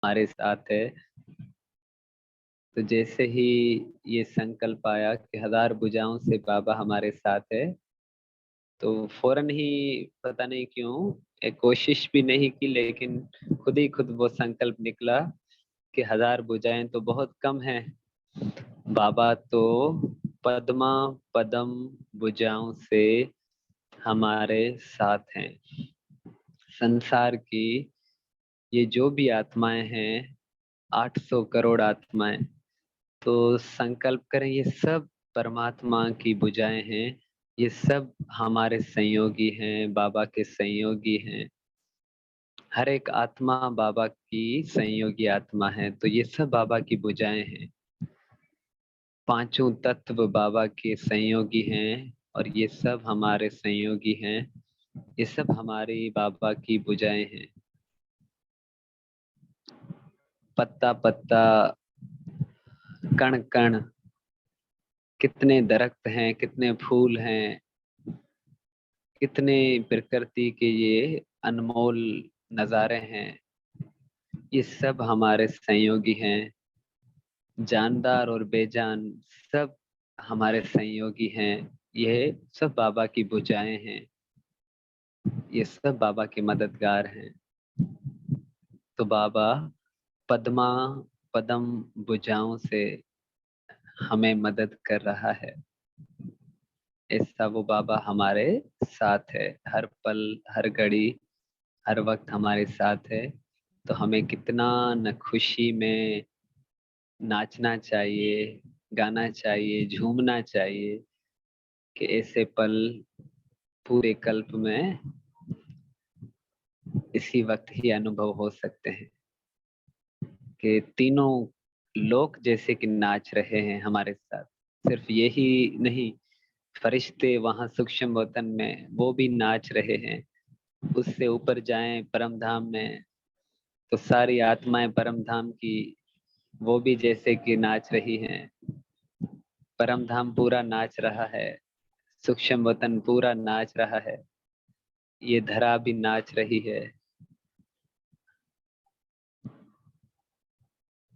हमारे साथ है। तो जैसे ही ये संकल्प आया कि 1000 भुजाओं से बाबा हमारे साथ है, तो फौरन ही पता नहीं क्यों एक कोशिश भी नहीं की, लेकिन खुद ही खुद वो संकल्प निकला कि 1000 भुजाएं तो बहुत कम है। बाबा तो पद्मा पदम भुजाओं से हमारे साथ हैं। संसार की ये जो भी आत्माएं हैं, 800 करोड़ आत्माएं, तो संकल्प करें ये सब परमात्मा की भुजाएं हैं। ये सब हमारे संयोगी हैं, बाबा के संयोगी हैं। हर एक आत्मा बाबा की संयोगी आत्मा है, तो ये सब बाबा की भुजाएं हैं। पांचों तत्व बाबा के संयोगी हैं और ये सब हमारे संयोगी हैं। ये सब हमारी बाबा की भुजाएं हैं। पत्ता पत्ता, कण कण, कितने दरख्त हैं, कितने फूल हैं, कितने प्रकृति के ये अनमोल नजारे हैं। ये सब हमारे संयोगी हैं। जानदार और बेजान सब हमारे संयोगी हैं। ये सब बाबा की भुजाएं हैं। ये सब बाबा के मददगार हैं। तो बाबा पद्मा पदम भुजाओं से हमें मदद कर रहा है। ऐसा वो बाबा हमारे साथ है, हर पल हर घड़ी हर वक्त हमारे साथ है। तो हमें कितना न खुशी में नाचना चाहिए, गाना चाहिए, झूमना चाहिए कि ऐसे पल पूरे कल्प में इसी वक्त ही अनुभव हो सकते हैं कि तीनों लोग जैसे कि नाच रहे हैं हमारे साथ। सिर्फ यही नहीं, फरिश्ते वहां सूक्ष्म वतन में वो भी नाच रहे हैं। उससे ऊपर जाएं परम धाम में, तो सारी आत्माएं परम धाम की वो भी जैसे कि नाच रही हैं। परम धाम पूरा नाच रहा है, सूक्ष्म वतन पूरा नाच रहा है, ये धरा भी नाच रही है।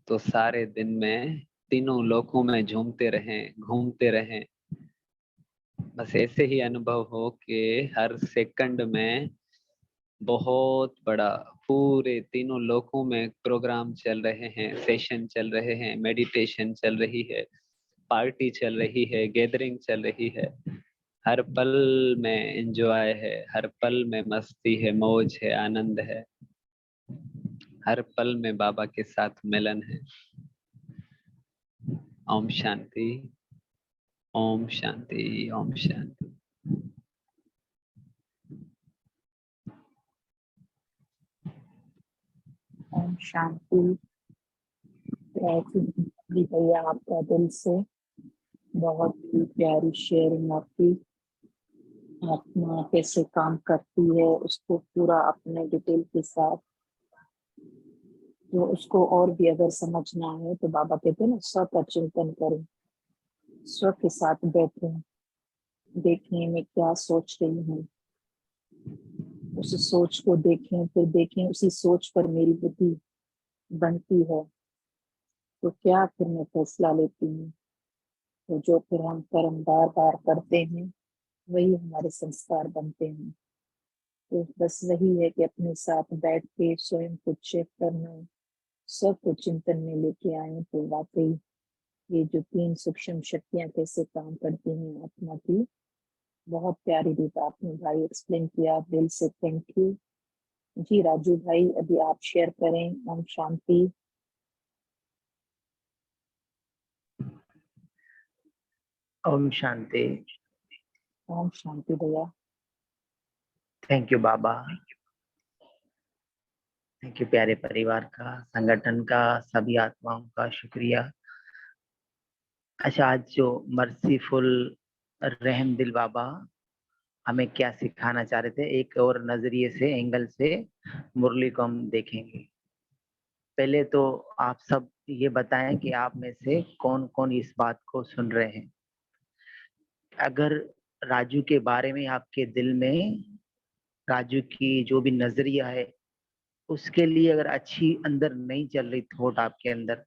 तो सारे दिन में तीनों लोकों में झूमते रहें, घूमते रहें। बस ऐसे ही अनुभव हो कि हर सेकंड में बहुत बड़ा पूरे तीनों लोकों में प्रोग्राम चल रहे हैं, सेशन चल रहे हैं, मेडिटेशन चल रही है, पार्टी चल रही है, गैदरिंग चल रही है। हर पल में एंजॉय है, हर पल में मस्ती है, मौज है, आनंद है। हर पल में बाबा के साथ मिलन है। ओम शांति, ओम शांति, ओम शांति। ओम शांति। भैया आपका दिल से बहुत ही प्यारी शेयरिंग आपकी। आत्मा कैसे काम करती है उसको पूरा अपने डिटेल के साथ, तो उसको और भी अगर समझना है तो बाबा कहते हैं ना, स्व का चिंतन करें, स्व के साथ बैठे, देखें मैं क्या सोच रही हूँ, उस सोच को देखें, फिर देखें उसी सोच पर मेरी बुद्धि बनती है तो क्या फिर मैं फैसला लेती हूँ। तो जो फिर हम कर्म बार बार करते हैं वही हमारे संस्कार बनते हैं। तो बस वही है कि अपने साथ बैठ के स्वयं को चेक करना, सब कुछ चिंतन में लेके आए तो वाकई ये जो 3 सूक्ष्म शक्तियां कैसे काम करती हैं आत्मा की, बहुत प्यारी रीत आपने भाई एक्सप्लेन किया, दिल से थैंक यू जी। राजू भाई अभी आप शेयर करें। ओम शांति। ओम शांति। ओम शांति भैया। Thank you Baba, thank you प्यारे परिवार का, संगठन का, सभी आत्माओं का शुक्रिया। अच्छा, आज जो मर्सीफुल रहम दिल बाबा हमें क्या सिखाना चाह रहे थे, एक और नजरिए से, एंगल से मुरली को हम देखेंगे। पहले तो आप सब ये बताएं कि आप में से कौन कौन इस बात को सुन रहे हैं। अगर राजू के बारे में आपके दिल में राजू की जो भी नजरिया है उसके लिए अगर अच्छी अंदर नहीं चल रही थॉट आपके अंदर,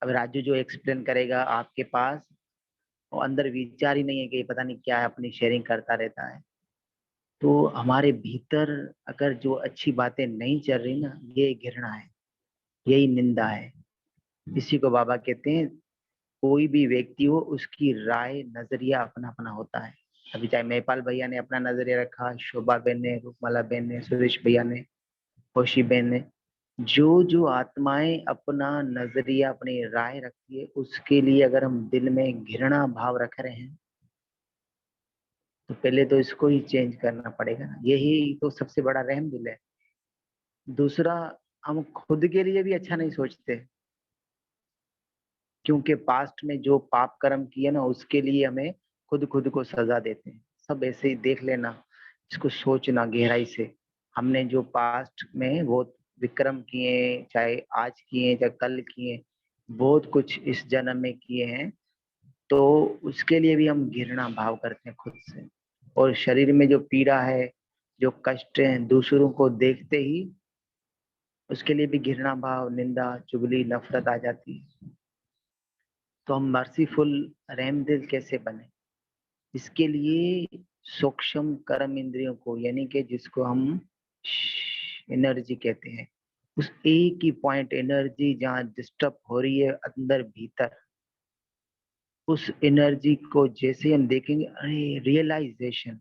अब राजू जो एक्सप्लेन करेगा आपके पास, वो अंदर विचार ही नहीं है कि पता नहीं क्या है, अपनी शेयरिंग करता रहता है। तो हमारे भीतर अगर जो अच्छी बातें नहीं चल रही ना, ये घृणा है, यही निंदा है। इसी को बाबा कहते हैं कोई भी व्यक्ति हो, उसकी राय नजरिया अपना अपना होता है। अभी चाहे महिपाल भैया ने अपना नजरिया रखा, शोभा बहन ने, रूपमाला बहन ने, सुरेश भैया ने, खुशी बहन ने, जो जो आत्माएं अपना नजरिया, अपनी राय रखती है, उसके लिए अगर हम दिल में घृणा भाव रख रहे हैं, तो पहले तो इसको ही चेंज करना पड़ेगा ना। यही तो सबसे बड़ा रहम दिल है। दूसरा, हम खुद के लिए भी अच्छा नहीं सोचते, क्योंकि पास्ट में जो पाप कर्म किए ना, उसके लिए हमें खुद खुद को सजा देते हैं। सब ऐसे ही देख लेना, इसको सोचना गहराई से। हमने जो पास्ट में बहुत विक्रम किए, चाहे आज किए चाहे कल किए, बहुत कुछ इस जन्म में किए हैं, तो उसके लिए भी हम घृणा भाव करते हैं खुद से। और शरीर में जो पीड़ा है, जो कष्ट है, दूसरों को देखते ही उसके लिए भी घृणा भाव, निंदा, चुगली, नफरत आ जाती है। तो हम मर्सीफुल, रहम दिल कैसे बने? इसके लिए सूक्ष्म कर्म इंद्रियों को, यानी कि जिसको हम एनर्जी कहते हैं, उस एक ही पॉइंट एनर्जी जहाँ डिस्टर्ब हो रही है अंदर भीतर, उस एनर्जी को जैसे हम देखेंगे, अरे रियलाइजेशन,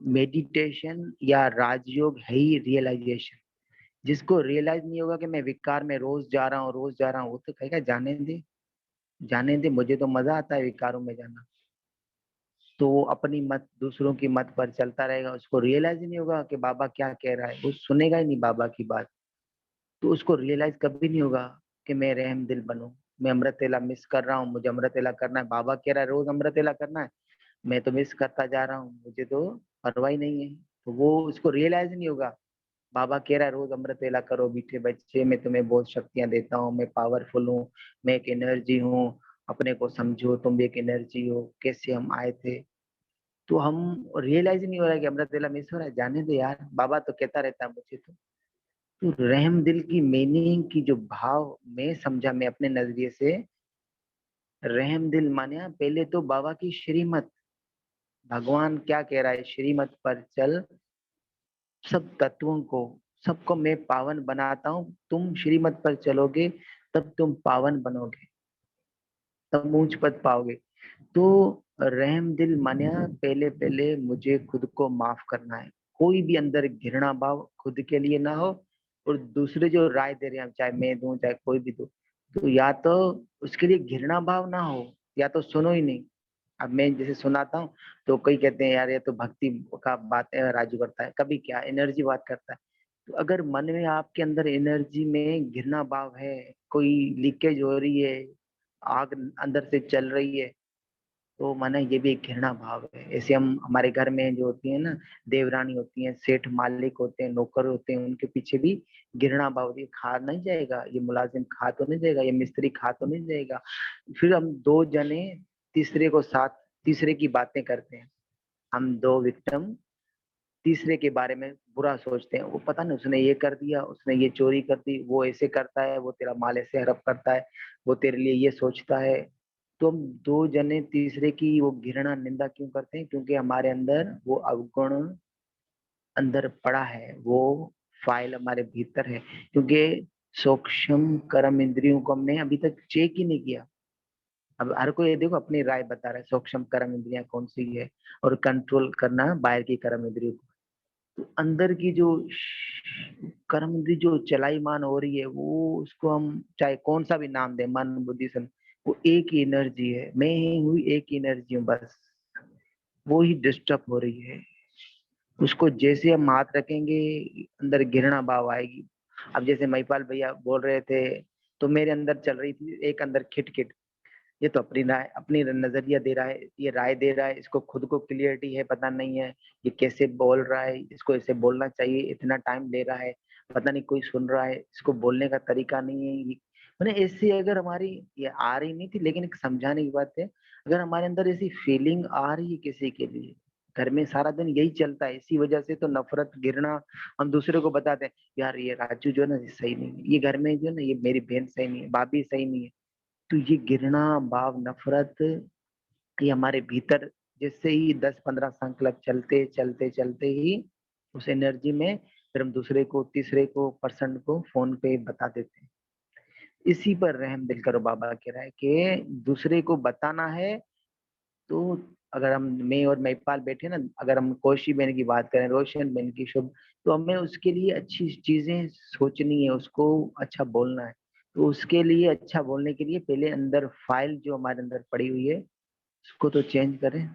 मेडिटेशन या राजयोग है ही रियलाइजेशन। जिसको रियलाइज नहीं होगा कि मैं विकार में रोज जा रहा हूँ, रोज जा रहा हूँ, वो तो कहेगा जाने दे, जाने दे, मुझे तो मजा आता है विकारों में जाना। तो वो अपनी मत, दूसरों की मत पर चलता रहेगा, उसको रियलाइज ही नहीं होगा कि बाबा क्या कह रहा है, वो सुनेगा ही नहीं बाबा की बात। तो उसको रियलाइज कभी नहीं होगा कि मैं रहम दिल बनूं। मैं अमृतेला मिस कर रहा हूँ, मुझे अमृतेला करना है, बाबा कह रहा है रोज अमृतेला करना है, मैं तो मिस करता जा रहा हूँ, मुझे तो परवाह ही नहीं है। तो वो उसको रियलाइज नहीं होगा। बाबा कह रहा है रोज अमृतेला करो मीठे बच्चे, मैं तुम्हें बहुत शक्तियां देता हूँ, मैं पावरफुल हूँ, मैं एक एनर्जी हूँ, अपने को समझो, तुम भी एक एनर्जी हो, कैसे हम आए थे। तो हम रियलाइज नहीं हो रहा है कि अमृतेला मिस हो रहा है, जाने दे यार, बाबा तो कहता रहता है मुझे तो रहम दिल की मीनिंग की जो भाव मैं समझा, मैं अपने नजरिए से, रहम दिल माने पहले तो बाबा की श्रीमत, भगवान क्या कह रहा है, श्रीमत पर चल, सब तत्वों को, सबको मैं पावन बनाता हूँ, तुम श्रीमत पर चलोगे तब तुम पावन बनोगे, तब ऊंच पद पाओगे। तो रहम दिल माने पहले पहले मुझे खुद को माफ करना है। कोई भी अंदर घृणा भाव खुद के लिए ना हो, और दूसरे जो राय दे रहे हैं, चाहे मैं दूं चाहे कोई भी दो, तो या तो उसके लिए घृणा भाव ना हो, या तो सुनो ही नहीं। अब मैं जैसे सुनाता हूँ, तो कई कहते हैं यार ये तो भक्ति का बात है, राजू करता है, कभी क्या एनर्जी बात करता है। तो अगर मन में आपके अंदर एनर्जी में घृणा भाव है, कोई लीकेज हो रही है, आग अंदर से चल रही है, तो माना ये भी एक घृणा भाव है। ऐसे हम हमारे घर में जो होती है ना, देवरानी होती है, सेठ मालिक होते हैं, नौकर होते हैं, उनके पीछे भी घृणा भाव होती है, खा नहीं जाएगा ये मुलाजिम, खा तो नहीं जाएगा ये मिस्त्री, खा तो नहीं जाएगा। फिर हम दो जने तीसरे को साथ, तीसरे की बातें करते हैं, हम दो विक्टिम तीसरे के बारे में बुरा सोचते हैं, वो पता नहीं उसने ये कर दिया, उसने ये चोरी कर दी, वो ऐसे करता है, वो तेरा माल ऐसे हड़प करता है, वो तेरे लिए ये सोचता है। तो हम दो जने तीसरे की वो घृणा निंदा क्यों करते हैं? क्योंकि हमारे अंदर वो अवगुण अंदर पड़ा है, वो फाइल हमारे भीतर है। क्योंकि सूक्ष्म कर्म इंद्रियों को हमने अभी तक चेक ही नहीं किया। अब हर कोई ये देखो अपनी राय बता रहा है, सूक्ष्म कर्म इंद्रियां कौन सी है, और कंट्रोल करना बाहर की कर्म इंद्रियों को। तो अंदर की जो कर्म इंद्री जो चलाईमान हो रही है, वो उसको हम चाहे कौन सा भी नाम दे, मन बुद्धि सन, वो एक ही एनर्जी है, मैं ही हुई एक एनर्जी हूँ बस, वो ही डिस्टर्ब हो रही है। उसको जैसे हम हाथ रखेंगे, अंदर घृणा भाव आएगी। अब जैसे महिपाल भैया बोल रहे थे, तो मेरे अंदर चल रही थी एक अंदर खिटखिट, ये तो अपनी राय, अपनी नजरिया दे रहा है, ये राय दे रहा है, इसको खुद को क्लियरिटी है पता नहीं है, ये कैसे बोल रहा है, इसको ऐसे बोलना चाहिए, इतना टाइम ले रहा है, पता नहीं कोई सुन रहा है, इसको बोलने का तरीका नहीं है ये। मैंने ऐसी अगर हमारी, ये आ रही नहीं थी, लेकिन एक समझाने की बात है, अगर हमारे अंदर ऐसी फीलिंग आ रही है किसी के लिए, घर में सारा दिन यही चलता है। इसी वजह से तो नफरत, घृणा हम दूसरे को बताते हैं, यार ये राजू जो है ना, ये सही नहीं है, ये घर में जो है ना, ये मेरी बहन सही नहीं है, भाभी सही नहीं है। तो ये घृणा भाव, नफरत, ये हमारे भीतर जैसे ही 10-15 संकल्प चलते चलते चलते ही उस एनर्जी में फिर हम दूसरे को, तीसरे को, पर्सन को फोन पे बता देते हैं। इसी पर रहम दिल करो, बाबा कह रहा है कि दूसरे को बताना है। तो अगर हम, मैं और महिपाल बैठे ना, अगर हम कोशी बहन की बात करें, रोशन बहन की, शुभ, तो हमें उसके लिए अच्छी चीजें सोचनी है, उसको अच्छा बोलना है। तो उसके लिए अच्छा बोलने के लिए पहले अंदर फाइल जो हमारे अंदर पड़ी हुई है उसको तो चेंज करें।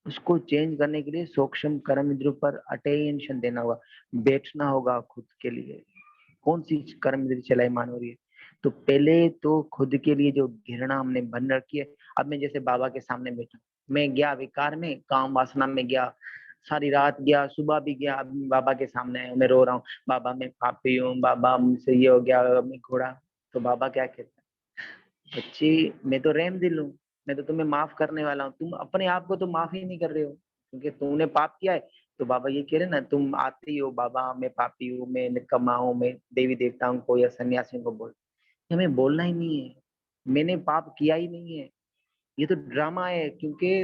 उसको चेंज करने के लिए सूक्ष्म कर्म इंद्रियों पर अटेंशन देना होगा, बैठना होगा खुद के लिए। कौन सी कर्म इंद्रिय चलायमान हो रही है? तो पहले तो खुद के लिए जो घृणा हमने बन रखी है। अब मैं जैसे बाबा के सामने बैठा, मैं गया विकार में, काम वासना में गया, सारी रात गया, सुबह भी गया, अब बाबा के सामने आया, मैं रो रहा हूँ, बाबा मैं पापी हूँ, बाबा मुझसे ये हो गया, मैं घोड़ा। तो बाबा क्या कहते हैं, बच्ची मैं तो रहम दिल हूँ, मैं तो तुम्हें माफ करने वाला हूँ, तुम अपने आप को तो माफ ही नहीं कर रहे हो क्योंकि तुमने पाप किया है। तो बाबा ये कह रहे ना, तुम आते ही हो बाबा मैं पापी हूँ, मैं निकम्मा हूँ, मैं देवी देवताओं को या सन्यासियों को बोल, हमें बोलना ही नहीं है, मैंने पाप किया ही नहीं है, ये तो ड्रामा है। क्योंकि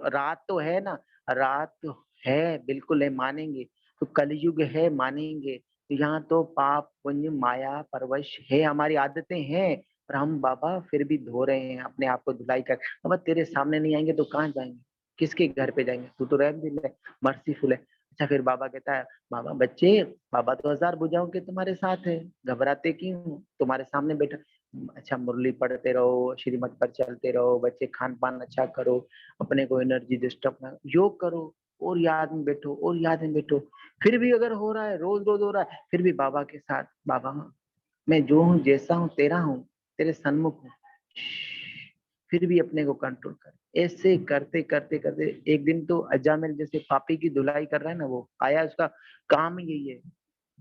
रात तो है ना, रात तो है, बिल्कुल है, मानेंगे। तो कलयुग है, मानेंगे। तो यहाँ तो पाप पुण्य माया परवश है, हमारी आदतें हैं, पर हम बाबा फिर भी धो रहे हैं अपने आप को, धुलाई कर। बाबा तेरे सामने नहीं आएंगे तो कहाँ जाएंगे, किसके घर पे जाएंगे? तू तो रहम दिल है, मर्सीफुल है। अच्छा फिर बाबा कहता है, बाबा बच्चे, बाबा तो 1000 भुजाओं के तुम्हारे साथ है, घबराते क्यों, तुम्हारे सामने बैठा। अच्छा मुरली पढ़ते रहो, श्रीमत पर चलते रहो, बच्चे खान पान अच्छा करो, अपने को एनर्जी डिस्टर्ब ना, योग करो, और याद में बैठो, और याद में बैठो। फिर भी अगर हो रहा है, रोज रोज हो रहा है, फिर भी बाबा के साथ, बाबा मैं जो हूँ, जैसा हूँ, तेरा हूँ, तेरे सन्मुख हूँ, फिर भी अपने को कंट्रोल कर। ऐसे करते करते करते एक दिन तो अजामिल जैसे पापी की धुलाई कर रहा है ना, वो आया, उसका काम ही यही है,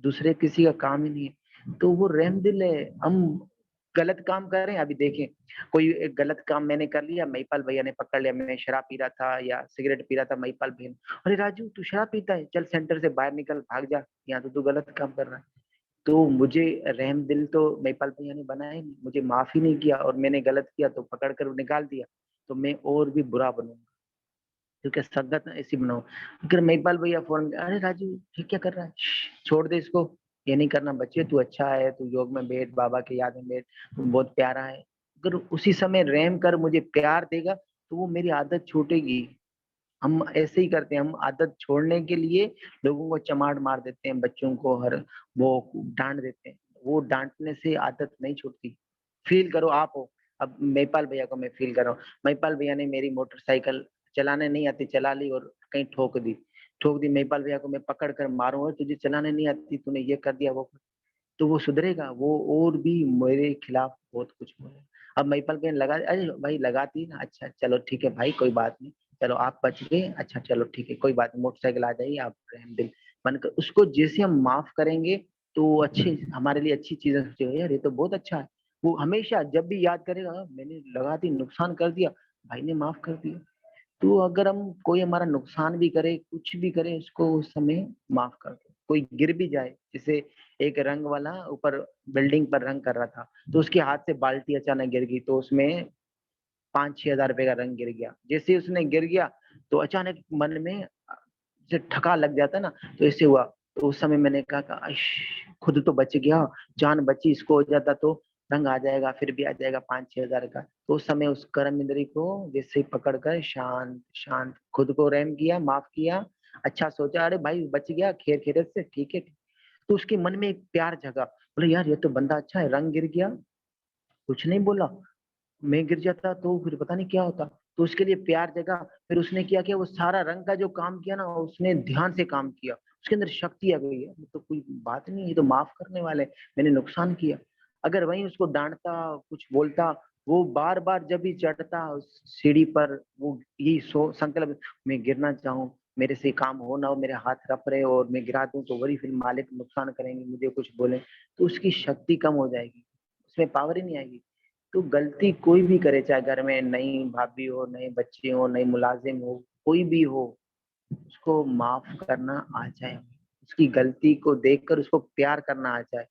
दूसरे किसी का काम ही नहीं है। तो वो रहम दिल है। हम गलत काम कर रहे हैं, अभी देखें कोई एक गलत काम मैंने कर लिया, महिपाल भैया ने पकड़ लिया, मैं शराब पी रहा था या सिगरेट पी रहा था, महिपाल बहन, अरे राजू तू शराब पीता है, चल सेंटर से बाहर निकल, भाग जा, यहाँ तो तू गलत काम कर रहा है। तो मुझे रहम दिल तो महिपाल भैया ने बनाया ही नहीं, मुझे माफ ही नहीं किया, और मैंने गलत किया तो पकड़ कर निकाल दिया, तो मैं और भी बुरा बनूंगा, क्योंकि संगत ऐसी बनाओ। अगर महिपाल भैया फौरन, अरे राजू ये क्या कर रहा है, छोड़ दे इसको, ये नहीं करना, बच्चे तू अच्छा है, तू योग में बैठ, बाबा के याद में बैठ, तू बहुत प्यारा है। अगर उसी समय रहम कर मुझे प्यार देगा तो वो मेरी आदत छूटेगी। हम ऐसे ही करते हैं, हम आदत छोड़ने के लिए लोगों को चमाड़ मार देते हैं, बच्चों को हर वो डांट देते हैं, वो डांटने से आदत नहीं छूटती। फील करो आप हो, अब महिपाल भैया को मैं फील कर रहा हूँ, महिपाल भैया ने मेरी मोटरसाइकिल चलाने नहीं आती चला ली और कहीं ठोक दी, महिपाल भैया को मैं पकड़ कर मारूंगा, तुझे चलाने नहीं आती, तूने ये कर दिया वो, तो वो सुधरेगा, वो और भी मेरे खिलाफ बहुत कुछ बोले। अब महिपाल बहन लगा, अरे भाई लगाती ना, अच्छा चलो ठीक है भाई कोई बात नहीं, चलो आप बच गए, अच्छा चलो ठीक है कोई बात नहीं, मोटरसाइकिल आ जाइए, आप रहम दिल बनकर उसको जैसे हम माफ करेंगे तो वो अच्छी, हमारे लिए अच्छी चीजें सोचेगा, यार ये तो बहुत अच्छा है। वो हमेशा जब भी याद करेगा, "हाँ, मैंने लगा दी, नुकसान कर दिया, भाई ने माफ कर दिया।" तो अगर हम, कोई हमारा नुकसान भी करे, कुछ भी करे, उसको उस समय माफ कर दो। कोई गिर भी जाए, जैसे एक रंग वाला ऊपर बिल्डिंग पर रंग कर रहा था, तो उसके हाथ से बाल्टी अचानक गिर गई, तो उसमें 5-6 हजार रुपए का रंग गिर गया। जैसे ही उसने गिर गया तो अचानक मन में जैसे ठका लग जाता है ना, तो ऐसे हुआ। तो उस समय मैंने कहा खुद तो बच गया, जान बची, इसको हो जाता तो रंग आ जाएगा, फिर भी आ जाएगा 5-6 हजार का। तो उस समय उस कर्म इंद्री को जैसे ही पकड़ कर शांत शांत खुद को रहम किया, माफ किया, अच्छा सोचा, अरे भाई बच गया, खैर खैरियत से, ठीक है। तो उसके मन में एक प्यार जगा, बोले यार ये तो बंदा अच्छा है, रंग गिर गया, कुछ नहीं बोला, मैं गिर जाता तो फिर पता नहीं क्या होता। तो उसके लिए प्यार जगा, फिर उसने क्या किया, वो सारा रंग का जो काम किया ना, उसने ध्यान से काम किया, उसके अंदर शक्ति आ गई है, ये तो कोई बात नहीं, ये तो माफ करने वाले, मैंने नुकसान किया। अगर वहीं उसको डांटता, कुछ बोलता, वो बार बार जब भी चढ़ता उस सीढ़ी पर, वो यही सो संकल्प, मैं गिरना चाहूँ, मेरे से काम हो ना हो, मेरे हाथ रफ रहे और मैं गिरा दूं तो वही फिर मालिक नुकसान करेंगे, मुझे कुछ बोले, तो उसकी शक्ति कम हो जाएगी, उसमें पावर ही नहीं आएगी। तो गलती कोई भी करे, चाहे घर में नई भाभी हो, नए बच्चे हो, नई मुलाजिम हो, कोई भी हो उसको माफ करना आ जाए, उसकी गलती को देखकर उसको प्यार करना आ जाए।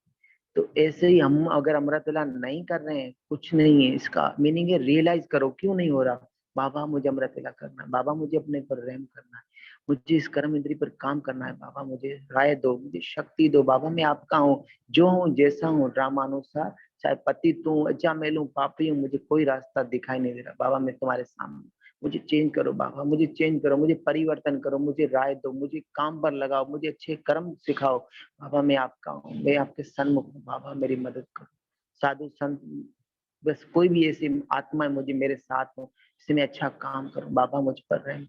तो ऐसे ही हम अगर अमृत वेला नहीं कर रहे हैं, कुछ नहीं है, इसका मीनिंग है रियलाइज करो क्यों नहीं हो रहा। बाबा मुझे अमृत वेला करना है, बाबा मुझे अपने पर रहम करना है, मुझे इस कर्म इंद्री पर काम करना है, बाबा मुझे राय दो, मुझे शक्ति दो, बाबा मैं आपका हूँ, जो हूँ जैसा हूँ ड्रामानुसार, चाहे पतित हूँ अजामिल हूँ पापी हूँ, मुझे कोई रास्ता दिखाई नहीं दे रहा, बाबा मैं तुम्हारे सामने, मुझे चेंज करो बाबा, मुझे चेंज करो, मुझे परिवर्तन करो, मुझे राय दो, मुझे काम पर लगाओ, मुझे अच्छे कर्म सिखाओ। बाबा मैं आपका हूँ, मैं आपके सन्मुख हूँ, बाबा मेरी मदद करो। साधु संत बस कोई भी ऐसी आत्मा है मुझे मेरे साथ हो, जिससे मैं अच्छा काम करूं, बाबा मुझ पर रहम।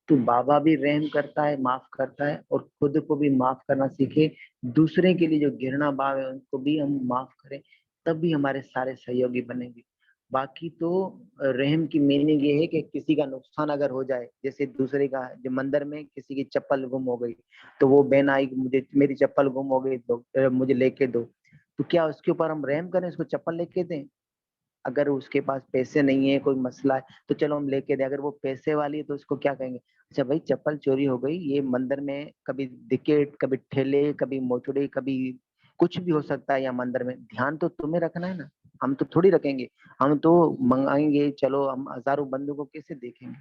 तो बाबा भी रहम करता है, माफ करता है, और खुद को भी माफ करना सीखे। दूसरे के लिए जो घृणा भाव है उनको भी हम माफ करें, तब भी हमारे सारे सहयोगी बनेंगे। बाकी तो रहम की मीनिंग ये है कि किसी का नुकसान अगर हो जाए, जैसे दूसरे का, जो मंदिर में किसी की चप्पल गुम हो गई, तो वो बहन आई मुझे मेरी चप्पल गुम हो गई तो मुझे लेके दो, तो क्या उसके ऊपर हम रहम करें, उसको चप्पल लेके दें? अगर उसके पास पैसे नहीं है, कोई मसला है, तो चलो हम लेके दें। अगर वो पैसे वाली है तो उसको क्या कहेंगे, अच्छा भाई चप्पल चोरी हो गई, ये मंदिर में कभी विकेट, कभी ठेले, कभी मोचड़े, कभी कुछ भी हो सकता है, या मंदिर में ध्यान तो तुम्हें रखना है ना, हम तो थोड़ी रखेंगे, हम तो मंगाएंगे, चलो हम हजारों बंदों को कैसे देखेंगे।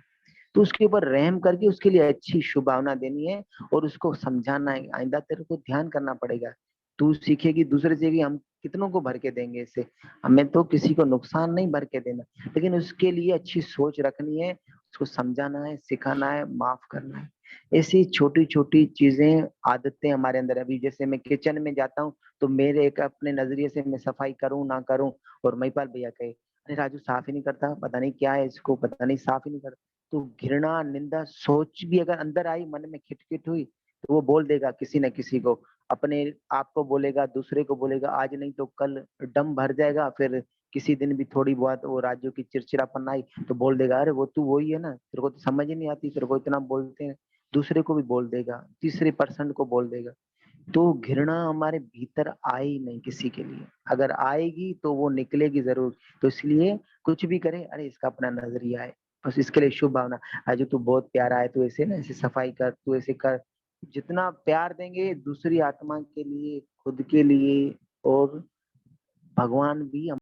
तो उसके ऊपर रहम करके उसके लिए अच्छी शुभ भावना देनी है, और उसको समझाना है आइंदा तेरे को ध्यान करना पड़ेगा, तू सीखेगी दूसरे सीखेगी, हम कितनों को भर के देंगे इससे, हमें तो किसी को नुकसान नहीं भर के देना, लेकिन उसके लिए अच्छी सोच रखनी है, उसको समझाना है, सिखाना है, माफ करना है। ऐसी छोटी छोटी चीजें, आदतें हमारे अंदर, अभी जैसे मैं किचन में जाता हूँ तो मेरे एक अपने नजरिए से मैं सफाई करूँ ना करूँ, और महिपाल भैया कहे अरे राजू साफ ही नहीं करता, पता नहीं क्या है इसको, पता नहीं साफ ही नहीं करता, तो घृणा निंदा सोच भी अगर अंदर आई, मन में खिटखिट हुई, तो वो बोल देगा किसी न किसी को, अपने आप को बोलेगा, दूसरे को बोलेगा, आज नहीं तो कल दम भर जाएगा, फिर किसी दिन भी थोड़ी बहुत वो राज्यों की चिड़चिड़ापन आई तो बोल देगा अरे वो तू वही है ना, तेरे को तो समझ ही नहीं आती, तेरे को इतना बोलते हैं, दूसरे को भी बोल देगा, तीसरे पर्सन को बोल देगा। तो घृणा हमारे भीतर आई नहीं किसी के लिए, अगर आएगी तो वो निकलेगी जरूर। तो इसलिए कुछ भी करे, अरे इसका अपना नजरिया है, बस इसके लिए शुभ भावना, आज तू बहुत प्यारा है, तू ऐसे ना ऐसे सफाई कर, तू ऐसे कर। जितना प्यार देंगे दूसरी आत्मा के लिए, खुद के लिए, और भगवान भी